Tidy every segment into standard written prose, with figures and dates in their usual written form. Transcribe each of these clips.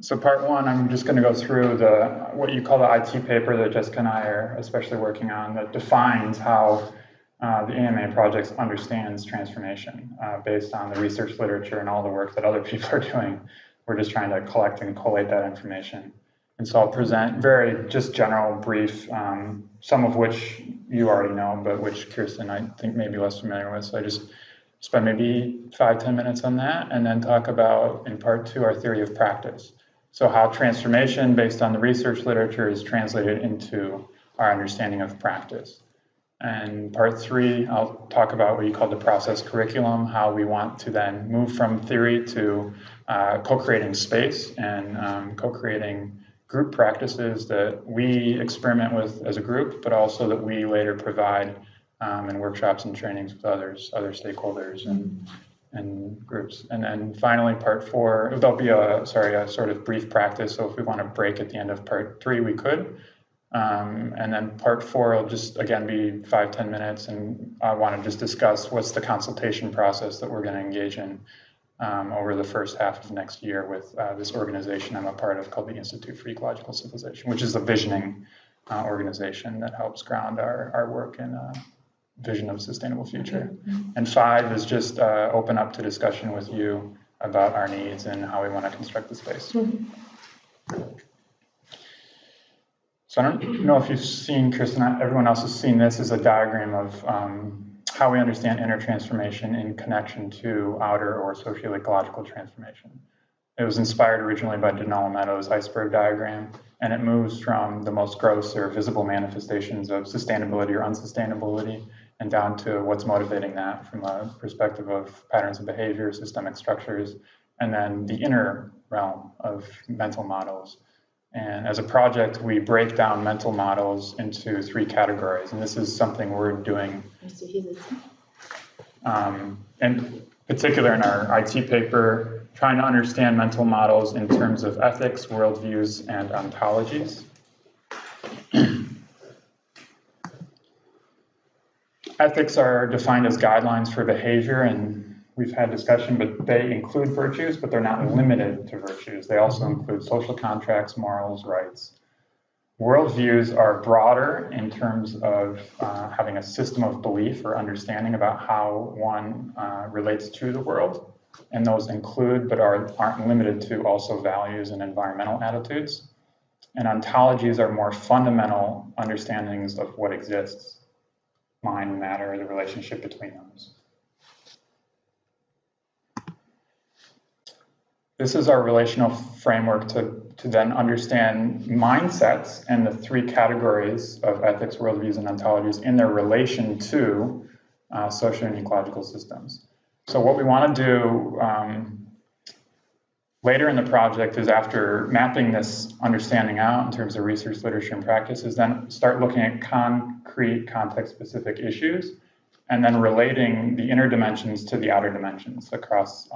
So part one, I'm just going to go through what you call the IT paper that Jessica and I are especially working on that defines how the AMA project understands transformation based on the research literature and all the work that other people are doing. We're just trying to collect and collate that information. And so I'll present very just general, brief, some of which you already know, but which Kirsten I think may be less familiar with. So I just spend maybe 5-10 minutes on that, and then talk about, in part two, our theory of practice. So how transformation based on the research literature is translated into our understanding of practice. And part three, I'll talk about what you call the process curriculum, how we want to then move from theory to co-creating space and co-creating group practices that we experiment with as a group, but also that we later provide in workshops and trainings with other stakeholders and groups. And then finally, part four, there'll be a sort of brief practice. So if we want to break at the end of part three, we could. And then part four will just, again, be 5-10 minutes. And I want to just discuss what's the consultation process that we're going to engage in over the first half of next year with this organization I'm a part of called the Institute for Ecological Civilization, which is a visioning organization that helps ground our work in vision of a sustainable future. And 5 is just open up to discussion with you about our needs and how we want to construct the space. So I don't know if you've seen, Kristen, everyone else has seen this as a diagram of how we understand inner transformation in connection to outer or socio-ecological transformation. It was inspired originally by Denali Meadows' iceberg diagram, and it moves from the most gross or visible manifestations of sustainability or unsustainability and down to what's motivating that from a perspective of patterns of behavior, systemic structures, and then the inner realm of mental models. And as a project, we break down mental models into 3 categories, and this is something we're doing in particular in our IT paper, trying to understand mental models in terms of ethics, worldviews, and ontologies. Ethics are defined as guidelines for behavior, and we've had discussion, but they include virtues, but they're not limited to virtues. They also include social contracts, morals, rights. Worldviews are broader in terms of having a system of belief or understanding about how one relates to the world, and those include, but aren't limited to, also values and environmental attitudes. And ontologies are more fundamental understandings of what exists. Mind, matter, the relationship between those. This is our relational framework to then understand mindsets and the 3 categories of ethics, worldviews, and ontologies in their relation to social and ecological systems. So what we want to do later in the project is, after mapping this understanding out in terms of research, literature, and practice, is then start looking at concrete context-specific issues and then relating the inner dimensions to the outer dimensions across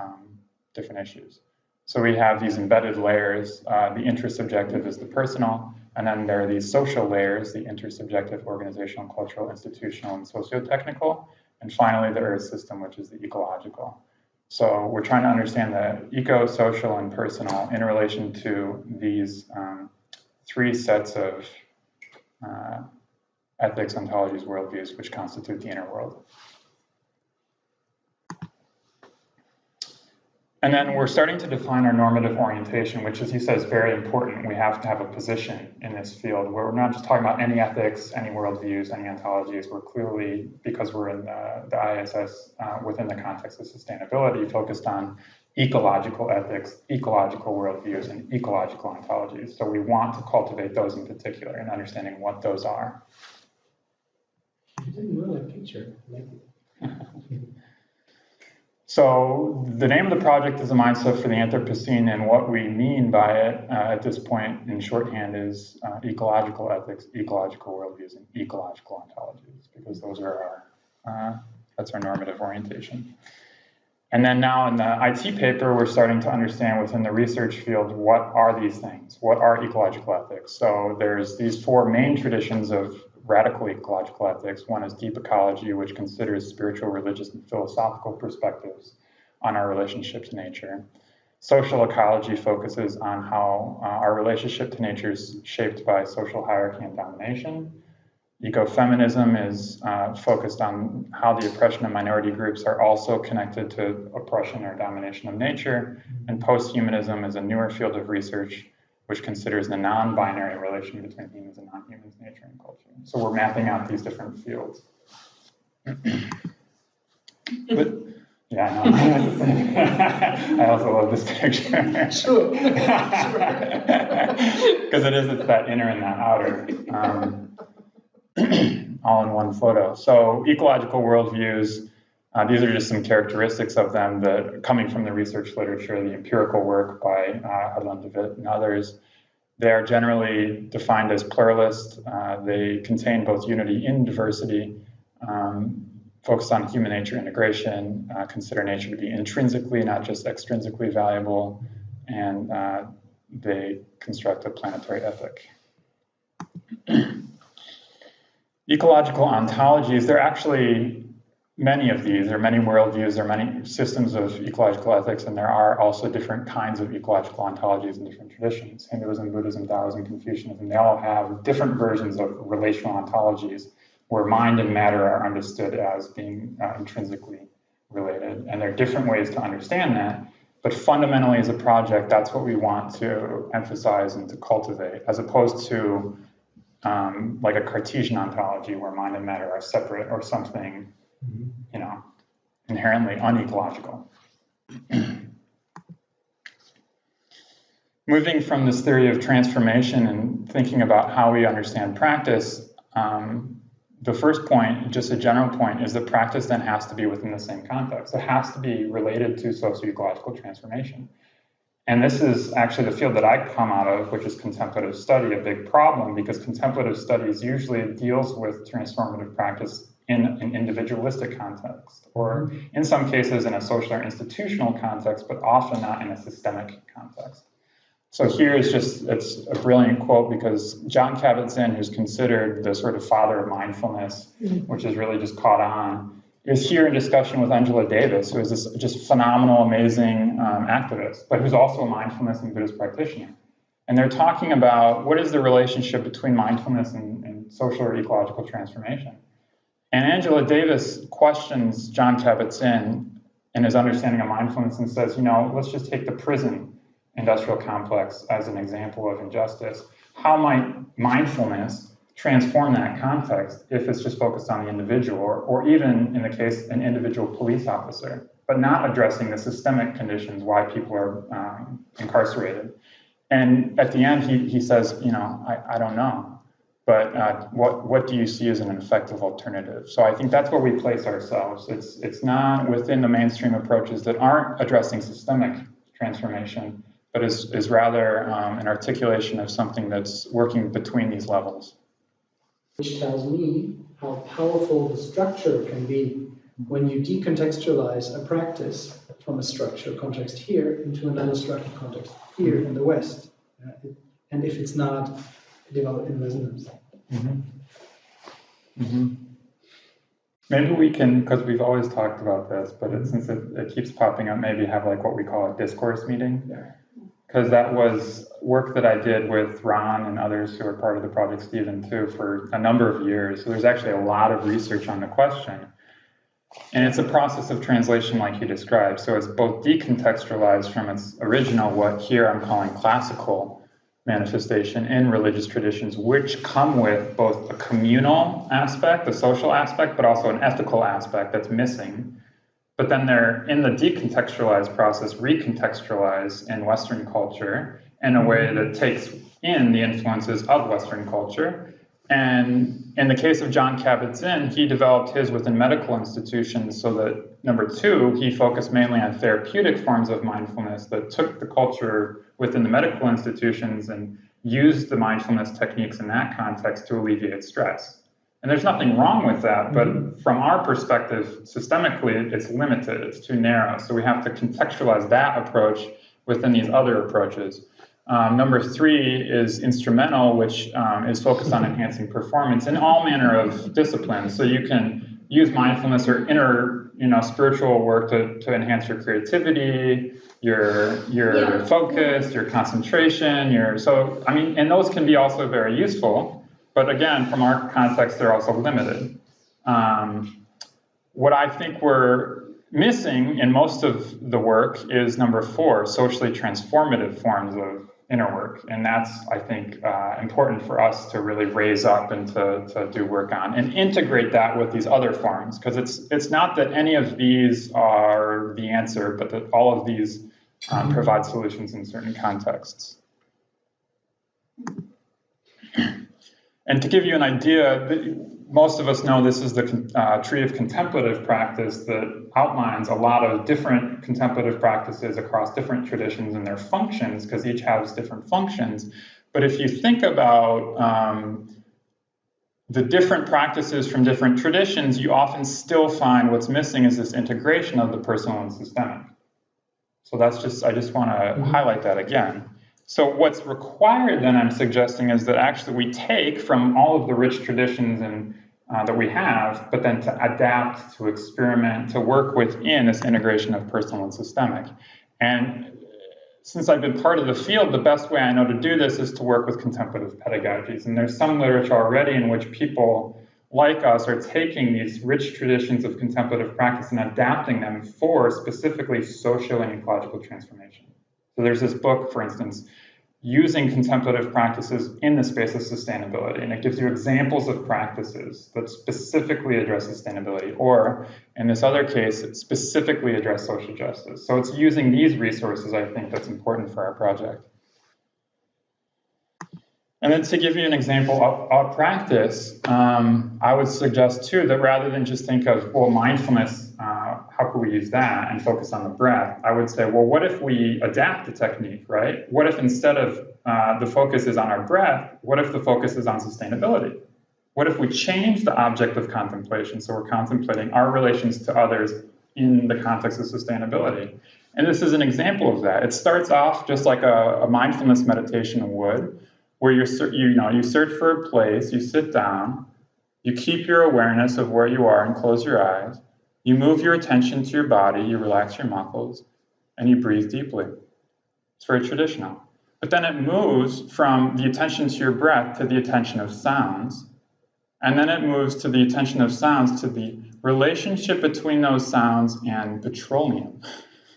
different issues. So we have these embedded layers. The intersubjective is the personal, and then there are these social layers, the intersubjective, organizational, cultural, institutional, and socio-technical, and finally the Earth system, which is the ecological. So we're trying to understand the eco, social, and personal in relation to these 3 sets of ethics, ontologies, worldviews, which constitute the inner world. And then we're starting to define our normative orientation, which, as he says, is very important. We have to have a position in this field where we're not just talking about any ethics, any worldviews, any ontologies. We're clearly, because we're in the ISS within the context of sustainability, focused on ecological ethics, ecological worldviews, and ecological ontologies. So we want to cultivate those in particular and understanding what those are. You didn't really picture. So the name of the project is a mindset for the Anthropocene, and what we mean by it at this point in shorthand is ecological ethics, ecological worldviews, and ecological ontologies, because those are that's our normative orientation. And then now in the IT paper, we're starting to understand within the research field, what are these things? What are ecological ethics? So there's these 4 main traditions of radical ecological ethics. One is deep ecology, which considers spiritual, religious, and philosophical perspectives on our relationship to nature. Social ecology focuses on how our relationship to nature is shaped by social hierarchy and domination. Ecofeminism is focused on how the oppression of minority groups are also connected to oppression or domination of nature. And posthumanism is a newer field of research which considers the non-binary relation between humans and non-humans, nature and culture. So we're mapping out these different fields. But, yeah, I know. I also love this picture. Sure. Because it's that inner and that outer. All in one photo. So ecological worldviews, these are just some characteristics of them that coming from the research literature, the empirical work by Harlan de Wit and others. They are generally defined as pluralist. They contain both unity in diversity, focus on human nature integration, consider nature to be intrinsically, not just extrinsically valuable, and they construct a planetary ethic. Ecological ontologies, there are actually many of these. There are many worldviews, there are many systems of ecological ethics, and there are also different kinds of ecological ontologies in different traditions. Hinduism, Buddhism, Taoism, Confucianism, they all have different versions of relational ontologies where mind and matter are understood as being intrinsically related. And there are different ways to understand that, but fundamentally as a project, that's what we want to emphasize and to cultivate, as opposed to like a Cartesian ontology where mind and matter are separate or something, you know, inherently unecological. Moving from this theory of transformation and thinking about how we understand practice, the first point, just a general point, is that practice then has to be within the same context. It has to be related to socio-ecological transformation. And this is actually the field that I come out of, which is contemplative study, a big problem, because contemplative studies usually deals with transformative practice in an individualistic context, or in some cases in a social or institutional context, but often not in a systemic context. So here is just, it's a brilliant quote, because Jon Kabat-Zinn, who's considered the sort of father of mindfulness, which has really just caught on, is here in discussion with Angela Davis, who is this just phenomenal, amazing activist, but who's also a mindfulness and Buddhist practitioner. And they're talking about what is the relationship between mindfulness and social or ecological transformation. And Angela Davis questions Jon Kabat-Zinn and his understanding of mindfulness and says, you know, let's just take the prison industrial complex as an example of injustice. How might mindfulness transform that context if it's just focused on the individual, or even in the case, an individual police officer, but not addressing the systemic conditions why people are incarcerated? And at the end, he says, you know, I don't know, but what do you see as an effective alternative? So I think that's where we place ourselves. It's not within the mainstream approaches that aren't addressing systemic transformation, but is rather an articulation of something that's working between these levels. Which tells me how powerful the structure can be when you decontextualize a practice from a structural context here into another structural context here in the West. And if it's not developed in resonance. Maybe we can, because we've always talked about this, but since it keeps popping up, maybe have like what we call a discourse meeting. Because that was work that I did with Ron and others who are part of the Project Stephen too for a number of years. So there's actually a lot of research on the question. And it's a process of translation like you described. So it's both decontextualized from its original, what here I'm calling classical manifestation in religious traditions, which come with both a communal aspect, a social aspect, but also an ethical aspect that's missing. But then they're, in the decontextualized process, recontextualized in Western culture in a way that takes in the influences of Western culture. And in the case of Jon Kabat-Zinn, he developed his within medical institutions so that, number two, he focused mainly on therapeutic forms of mindfulness that took the culture within the medical institutions and used the mindfulness techniques in that context to alleviate stress. And there's nothing wrong with that, but from our perspective, systemically, it's limited, it's too narrow. So we have to contextualize that approach within these other approaches. Number three is instrumental, which is focused on enhancing performance in all manner of disciplines. So you can use mindfulness or spiritual work to enhance your creativity, your focus, your concentration, and those can be also very useful, but again, from our context, they're also limited. What I think we're missing in most of the work is number 4, socially transformative forms of inner work. And that's, I think, important for us to really raise up and to do work on and integrate that with these other forms. Because it's not that any of these are the answer, but that all of these provide solutions in certain contexts. And to give you an idea, most of us know this is the tree of contemplative practice that outlines a lot of different contemplative practices across different traditions and their functions, because each has different functions. But if you think about the different practices from different traditions, you often still find what's missing is this integration of the personal and systemic. So I just want to highlight that again. So what's required then, I'm suggesting, is that actually we take from all of the rich traditions and that we have, but then to adapt, to experiment, to work within this integration of personal and systemic. And since I've been part of the field, the best way I know to do this is to work with contemplative pedagogies. And there's some literature already in which people like us are taking these rich traditions of contemplative practice and adapting them for specifically social and ecological transformation. So there's this book, for instance, using contemplative practices in the space of sustainability, and it gives you examples of practices that specifically address sustainability, or in this other case, it specifically address social justice. So it's using these resources, I think, that's important for our project. And then to give you an example of practice, I would suggest too that rather than just think of, well, mindfulness, how can we use that and focus on the breath? I would say, well, what if we adapt the technique, right? What if instead of the focus is on our breath, what if the focus is on sustainability? What if we change the object of contemplation so we're contemplating our relations to others in the context of sustainability? And this is an example of that. It starts off just like a mindfulness meditation would, where you search for a place, you sit down, you keep your awareness of where you are and close your eyes, you move your attention to your body, you relax your muscles, and you breathe deeply. It's very traditional. But then it moves from the attention to your breath to the attention of sounds, and then it moves to the attention of sounds to the relationship between those sounds and petroleum.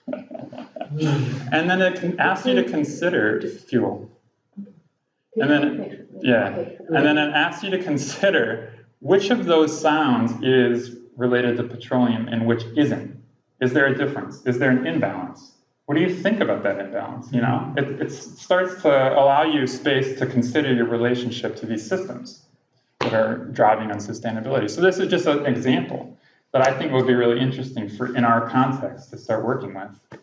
And then it can ask you to consider fuel. And then, and then it asks you to consider which of those sounds is related to petroleum and which isn't. Is there a difference? Is there an imbalance? What do you think about that imbalance? It starts to allow you space to consider your relationship to these systems that are driving on sustainability. So this is just an example that I think would be really interesting in our context to start working with.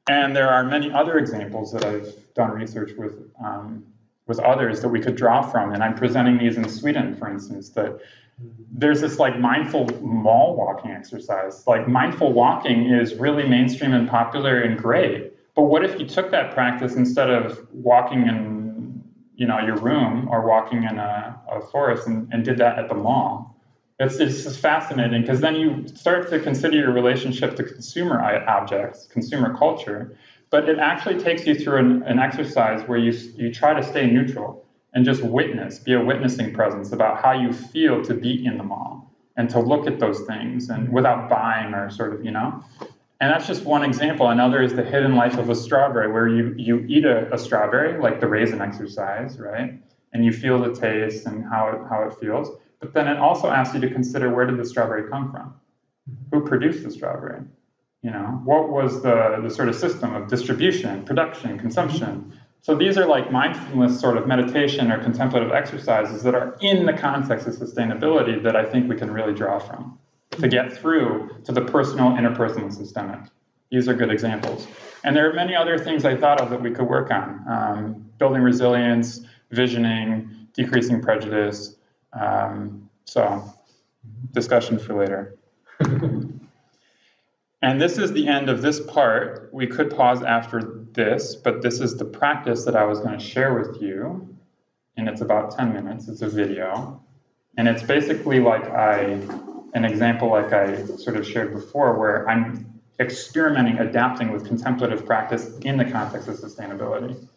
And there are many other examples that I've done research with others that we could draw from. And I'm presenting these in Sweden, for instance, that there's this like mindful mall walking exercise. Like mindful walking is really mainstream and popular and great. But what if you took that practice instead of walking in your room or walking in a forest and did that at the mall? It's just fascinating, because then you start to consider your relationship to consumer objects, consumer culture, but it actually takes you through an exercise where you try to stay neutral and just be a witnessing presence about how you feel to be in the mall and to look at those things and without buying or sort of, And that's just one example. Another is the hidden life of a strawberry, where you eat a strawberry, like the raisin exercise, right? And you feel the taste and how it feels. But then it also asks you to consider, where did the strawberry come from? Who produced the strawberry? What was the sort of system of distribution, production, consumption? So these are like mindfulness sort of meditation or contemplative exercises that are in the context of sustainability that I think we can really draw from to get through to the personal, interpersonal, and systemic. These are good examples. And there are many other things I thought of that we could work on. Building resilience, visioning, decreasing prejudice. So discussion for later. And this is the end of this part. We could pause after this, but this is the practice that I was going to share with you. And it's about 10 minutes. It's a video. And it's basically like I an example like I sort of shared before, where I'm experimenting, adapting with contemplative practice in the context of sustainability.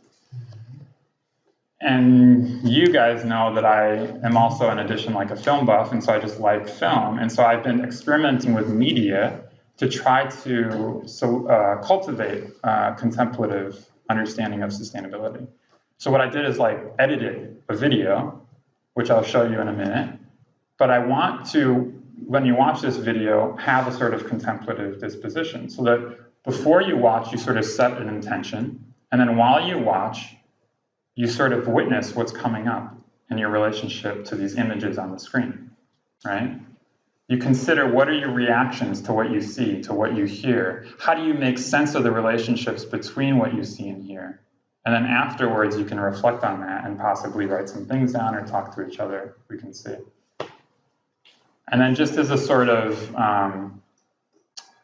And you guys know that I am also, in addition, like a film buff, and so I just like film. And so I've been experimenting with media to try to cultivate contemplative understanding of sustainability. So what I did is like edited a video, which I'll show you in a minute. But I want to, when you watch this video, have a sort of contemplative disposition, so that before you watch, you sort of set an intention, and then while you watch, you sort of witness what's coming up in your relationship to these images on the screen, right? You consider, what are your reactions to what you see, to what you hear? How do you make sense of the relationships between what you see and hear? And then afterwards, you can reflect on that and possibly write some things down or talk to each other, we can see. And then just as a sort of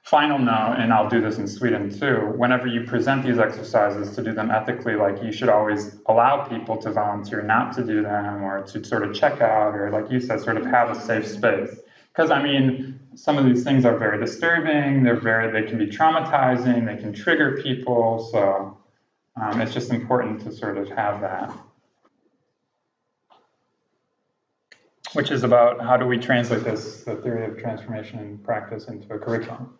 final note, and I'll do this in Sweden too, whenever you present these exercises, to do them ethically, like, you should always allow people to volunteer not to do them, or to sort of check out, or like you said, sort of have a safe space. Because I mean, some of these things are very disturbing, they can be traumatizing, they can trigger people, so it's just important to sort of have that. Which is about, how do we translate this, the theory of transformation and practice, into a curriculum?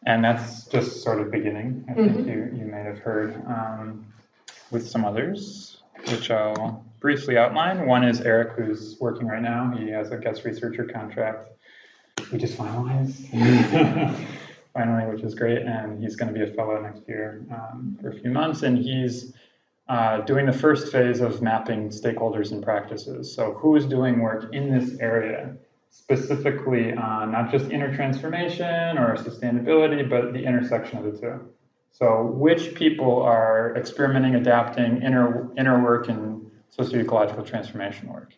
And that's just sort of beginning. I think you may have heard with some others, which I'll briefly outline. One is Eric, who's working right now. He has a guest researcher contract, we just finalized, finally, which is great. And he's going to be a fellow next year for a few months. And he's doing the first phase of mapping stakeholders and practices. So who is doing work in this area, specifically on not just inner transformation or sustainability, but the intersection of the two. So which people are experimenting, adapting, inner work, and socio-ecological transformation work.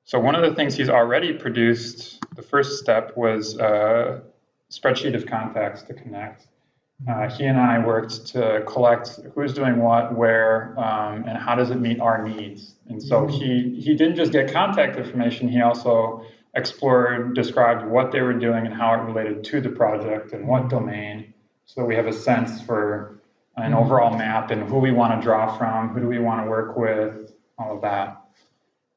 So one of the things he's already produced, the first step, was a spreadsheet of contacts to connect. He and I worked to collect who's doing what, where, and how does it meet our needs. And so he didn't just get contact information, he also explored, described what they were doing and how it related to the project and what domain, so that we have a sense for an overall map and who we want to draw from, who do we want to work with, all of that.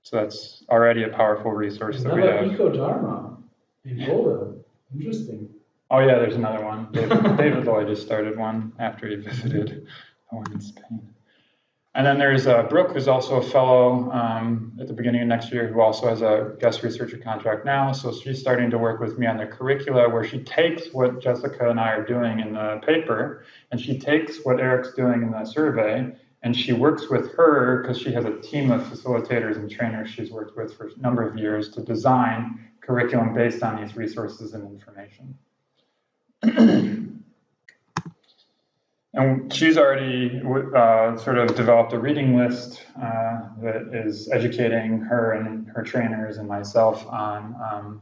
So that's already a powerful resource that we have. Eco-Dharma in Boulder. Interesting. Oh yeah, there's another one. David Lloyd just started one after he visited the one in Spain. And then there's Brooke, who's also a fellow at the beginning of next year, who also has a guest researcher contract now. So she's starting to work with me on the curricula, where she takes what Jessica and I are doing in the paper, and she takes what Eric's doing in the survey, and she works with her, because she has a team of facilitators and trainers she's worked with for a number of years, to design curriculum based on these resources and information. And she's already sort of developed a reading list that is educating her and her trainers and myself on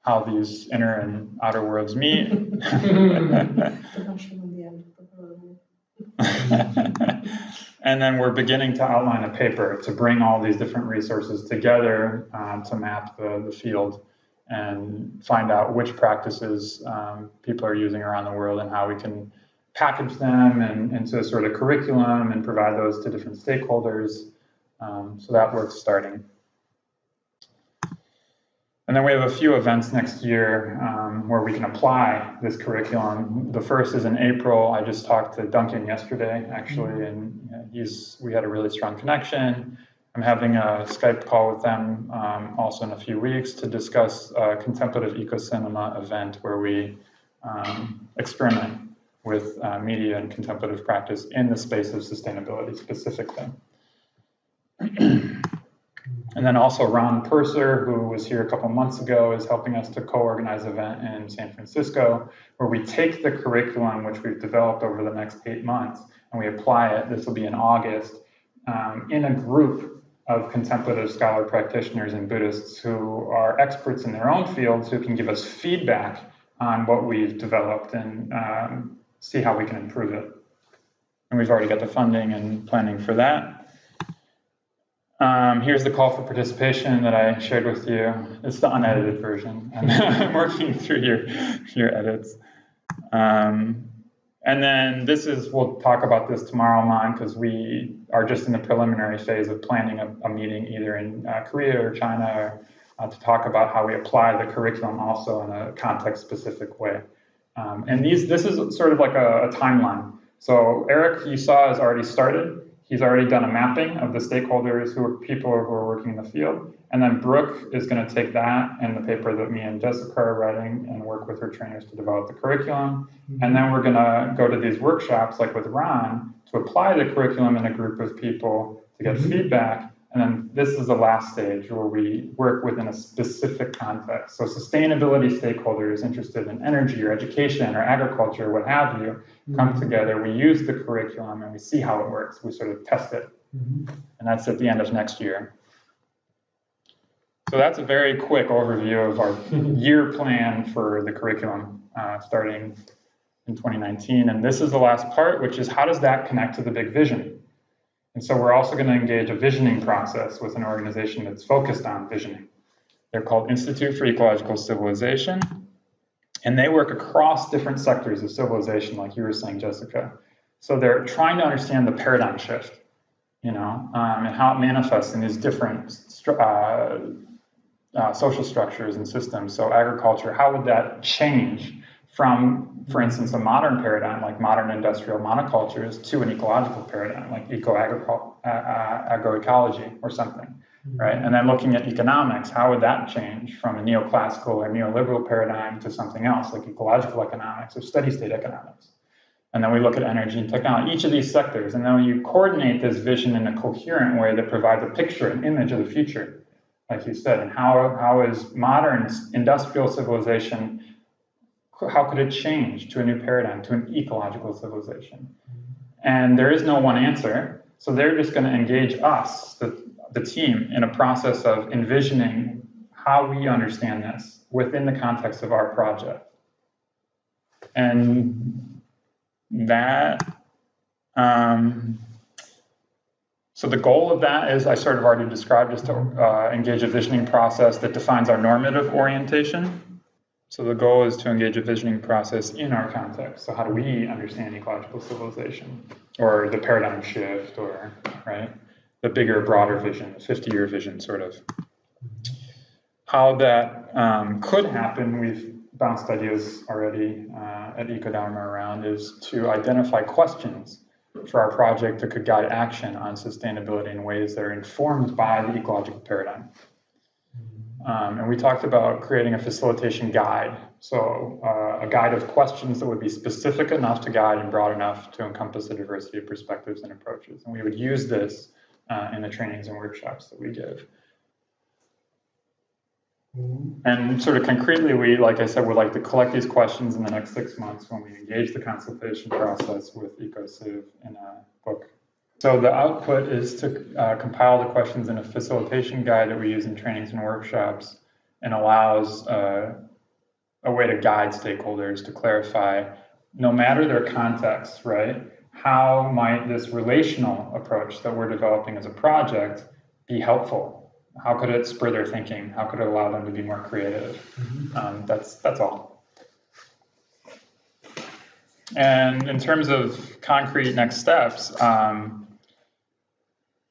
how these inner and outer worlds meet. And then we're beginning to outline a paper to bring all these different resources together to map the field and find out which practices people are using around the world, and how we can package them into a sort of curriculum and provide those to different stakeholders. So that work's starting. And then we have a few events next year where we can apply this curriculum. The first is in April. I just talked to Duncan yesterday, actually, and we had a really strong connection. I'm having a Skype call with them also in a few weeks to discuss a contemplative eco-cinema event where we experiment with media and contemplative practice in the space of sustainability specifically. And then also Ron Purser, who was here a couple months ago, is helping us to co-organize an event in San Francisco, where we take the curriculum which we've developed over the next 8 months, and we apply it, this will be in August, in a group of contemplative scholar practitioners and Buddhists who are experts in their own fields, who can give us feedback on what we've developed and see how we can improve it. And we've already got the funding and planning for that. Here's the call for participation that I shared with you. It's the unedited version. I'm working through your edits. And then we'll talk about this tomorrow, Man, because we are just in the preliminary phase of planning a meeting either in Korea or China to talk about how we apply the curriculum also in a context-specific way. And this is sort of like a timeline. So Eric, you saw, has already started. He's already done a mapping of the stakeholders people who are working in the field. And then Brooke is going to take that and the paper that me and Jessica are writing and work with her trainers to develop the curriculum. And then we're going to go to these workshops, like with Ron, to apply the curriculum in a group of people to get feedback. And then this is the last stage where we work within a specific context. So sustainability stakeholders interested in energy or education or agriculture, what have you, come together. We use the curriculum and we see how it works. We sort of test it. And that's at the end of next year. So that's a very quick overview of our year plan for the curriculum starting in 2019. And this is the last part, which is how does that connect to the big vision? And so we're also going to engage a visioning process with an organization that's focused on visioning. They're called Institute for Ecological Civilization. And they work across different sectors of civilization, like you were saying, Jessica. So they're trying to understand the paradigm shift, and how it manifests in these different social structures and systems. So agriculture, how would that change from, for instance, a modern paradigm like modern industrial monocultures to an ecological paradigm like agroecology or something, right? And then looking at economics, how would that change from a neoclassical or neoliberal paradigm to something else like ecological economics or steady state economics? And then we look at energy and technology, each of these sectors. And then you coordinate this vision in a coherent way that provides a picture, an image of the future, like you said, and how is modern industrial civilization, how could it change to a new paradigm, to an ecological civilization? And there is no one answer. So they're just going to engage us, the team, in a process of envisioning how we understand this within the context of our project. And that, so the goal of that is, I sort of already described, is to engage a visioning process that defines our normative orientation. So the goal is to engage a visioning process in our context. So how do we understand ecological civilization, or the paradigm shift, or right, the bigger, broader vision, the 50-year vision, sort of. How that could happen, we've bounced ideas already at Ecodharma around, is to identify questions for our project that could guide action on sustainability in ways that are informed by the ecological paradigm. And we talked about creating a facilitation guide. So a guide of questions that would be specific enough to guide and broad enough to encompass a diversity of perspectives and approaches. And we would use this in the trainings and workshops that we give. And sort of concretely, we, like I said, would like to collect these questions in the next 6 months when we engage the consultation process with EcoCiv in a book. So the output is to compile the questions in a facilitation guide that we use in trainings and workshops, and allows a way to guide stakeholders to clarify, no matter their context, right, how might this relational approach that we're developing as a project be helpful? How could it spur their thinking? How could it allow them to be more creative? That's all. And in terms of concrete next steps,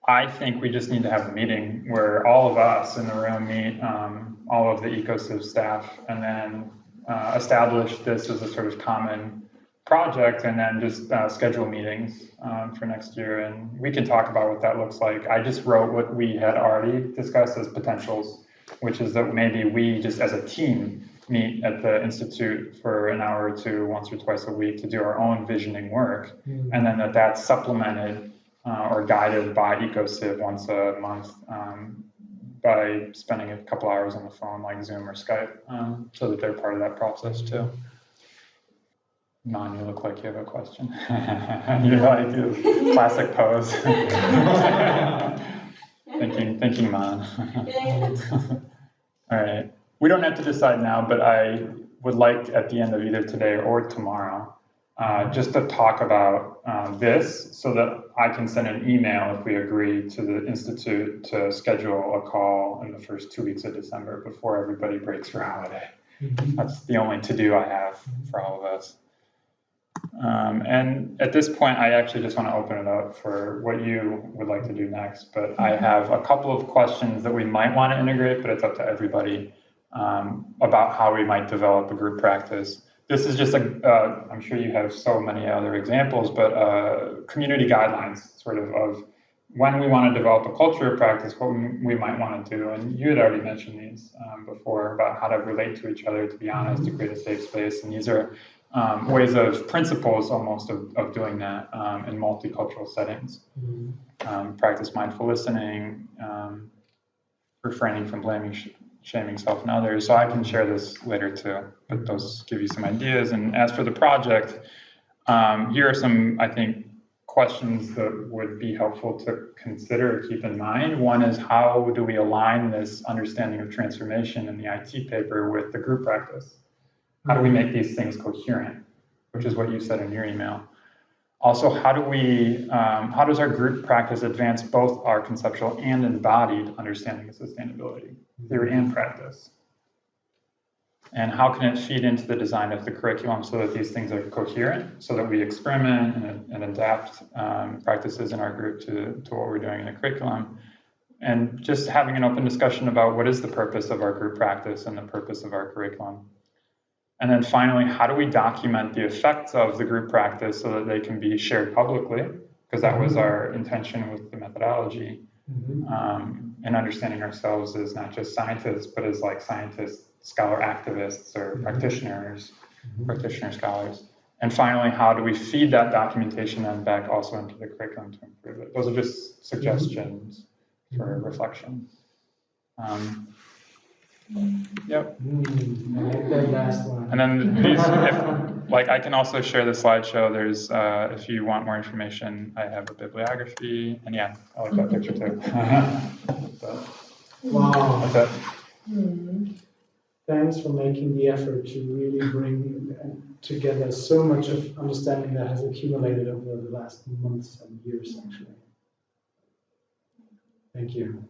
I think we just need to have a meeting where all of us in the room meet all of the EcoCiv staff, and then establish this as a sort of common project, and then just schedule meetings for next year. And we can talk about what that looks like. I just wrote what we had already discussed as potentials, which is that maybe we just as a team meet at the Institute for an hour or two, once or twice a week, to do our own visioning work. And then that's supplemented or guided by EcoCiv once a month by spending a couple hours on the phone, like Zoom or Skype, so that they're part of that process too. Man, you look like you have a question. You like your classic pose. thinking, Man. All right. We don't have to decide now, but I would like at the end of either today or tomorrow just to talk about this so that I can send an email if we agree to the Institute to schedule a call in the first 2 weeks of December before everybody breaks for holiday. That's the only to-do I have for all of us. And at this point, I actually just want to open it up for what you would like to do next. But I have a couple of questions that we might want to integrate, but it's up to everybody about how we might develop a group practice. This is just I'm sure you have so many other examples, but community guidelines sort of when we want to develop a culture of practice, what we might want to do. And you had already mentioned these before about how to relate to each other, to be honest, to create a safe space. And these are ways of principles almost of doing that in multicultural settings. Practice mindful listening, refraining from blaming, shaming self and others. So I can share this later too, but those give you some ideas. And as for the project, here are some, I think, questions that would be helpful to consider or keep in mind. One is, how do we align this understanding of transformation in the IT paper with the group practice? How do we make these things coherent, which is what you said in your email? Also, how does our group practice advance both our conceptual and embodied understanding of sustainability, theory and practice? And how can it feed into the design of the curriculum so that these things are coherent, so that we experiment and adapt practices in our group to what we're doing in the curriculum? And just having an open discussion about what is the purpose of our group practice and the purpose of our curriculum. And then finally, how do we document the effects of the group practice so that they can be shared publicly? Because that was our intention with the methodology. And understanding ourselves as not just scientists, but as like scientists, scholar activists, or practitioners, practitioner scholars. And finally, how do we feed that documentation then back also into the curriculum to improve it? Those are just suggestions for reflection. Yep. I like that last one. And then these, I can also share the slideshow. There's, if you want more information, I have a bibliography, and yeah, I like that picture too. Wow. That's it. Thanks for making the effort to really bring together so much of understanding that has accumulated over the last months and years, actually. Thank you.